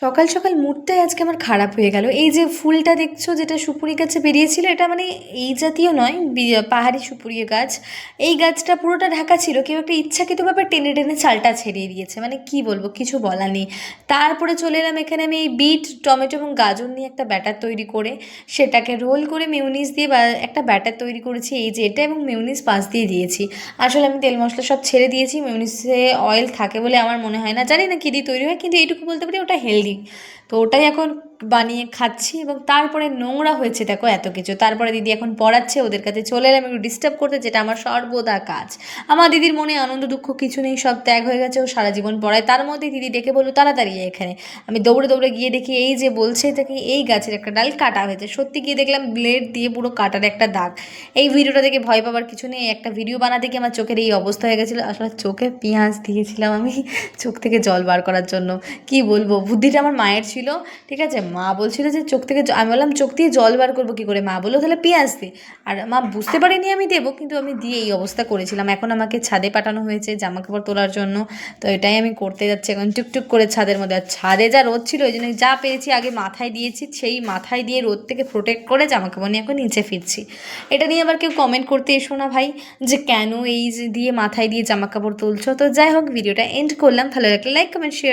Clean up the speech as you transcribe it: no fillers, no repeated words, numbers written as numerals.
সকাল সকাল মুডটাই আজকে আমার খারাপ হয়ে গেল। এই যে ফুলটা দেখছো যেটা সুপুরি গাছে বেরিয়েছিল, এটা মানে এই জাতীয় নয়, পাহাড়ি সুপুরি গাছ। এই গাছটা পুরোটা ঢাকা ছিল, কেউ একটা ইচ্ছাকৃতভাবে টেনে টেনে ছালটা ছেড়িয়ে দিয়েছে, মানে কি বলবো, কিছু বলার নেই। তারপরে চলে এলাম এখানে, আমি এই বিট, টমেটো এবং গাজর নিয়ে একটা ব্যাটার তৈরি করে সেটাকে রোল করে মিউনিস দিয়ে বা একটা ব্যাটার তৈরি করেছি, এই যে এটা, এবং মিউনিস পাশ দিয়ে দিয়েছি। আসলে আমি তেল মশলা সব ছেড়ে দিয়েছি, মিউনিসে অয়েল থাকে বলে আমার মনে হয় না, জানি না কী দিয়ে তৈরি হয়, কিন্তু এইটুকু বলতে পারি ওটা হেলদি। তো ওটাই এখন বানিয়ে খাচ্ছি। এবং তারপরে নোংরা হয়েছে দেখো এত কিছু, তারপরে দিদি এখন পড়াচ্ছে, ওদের কাছে চলে এলাম একটু ডিস্টার্ব করতে, যেটা আমার সর্বদা কাজ। আমার দিদির মনে আনন্দ দুঃখ কিছু নেই, সব ত্যাগ হয়ে গেছে, ও সারা জীবন পড়ায়। তার মধ্যে দিদি ডেকে বললো তাড়াতাড়ি এখানে। আমি দৌড়ে দৌড়ে গিয়ে দেখি এই যে বলছে দেখি এই গাছের একটা ডাল কাটা হয়েছে, সত্যি গিয়ে দেখলাম ব্লেড দিয়ে পুরো কাটার একটা দাগ। এই ভিডিওটা দেখে ভয় পাওয়ার কিছু নেই, একটা ভিডিও বানাতে গিয়ে আমার চোখের এই অবস্থা হয়ে গেছিলো। আসলে চোখে পেঁয়াজ দিয়েছিলাম আমি চোখ থেকে জল বার করার জন্য। কি বলবো, বুদ্ধিটা আমার মায়ের ছিল। ঠিক আছে, মা বলছিল যে চোখ থেকে আমি বললাম চোখ দিয়ে জল বার করবো কী করে, মা বললো তাহলে পেঁয়াজ দে। আর মা বুঝতে পারিনি আমি দেবো, কিন্তু আমি দিয়ে এই অবস্থা করেছিলাম। এখন আমাকে ছাদে পাঠানো হয়েছে জামা কাপড় তোলার জন্য, তো এটাই আমি করতে যাচ্ছি এখন টুকটুক করে ছাদের মধ্যে। আর ছাদে যা রোদ ছিল, ওই জন্য যা পেরেছি আগে মাথায় দিয়েছি, সেই মাথায় দিয়ে রোদ থেকে প্রোটেক্ট করে জামা কাপড় নিয়ে এখন নিচে ফিরছি। এটা নিয়ে আবার কেউ কমেন্ট করতে এসো না ভাই, যে কেন এই যে দিয়ে মাথায় দিয়ে জামা কাপড় তুলছো। তো যাই হোক, ভিডিওটা এন্ড করলাম, ভালো লাগলে লাইক কমেন্ট শেয়ার।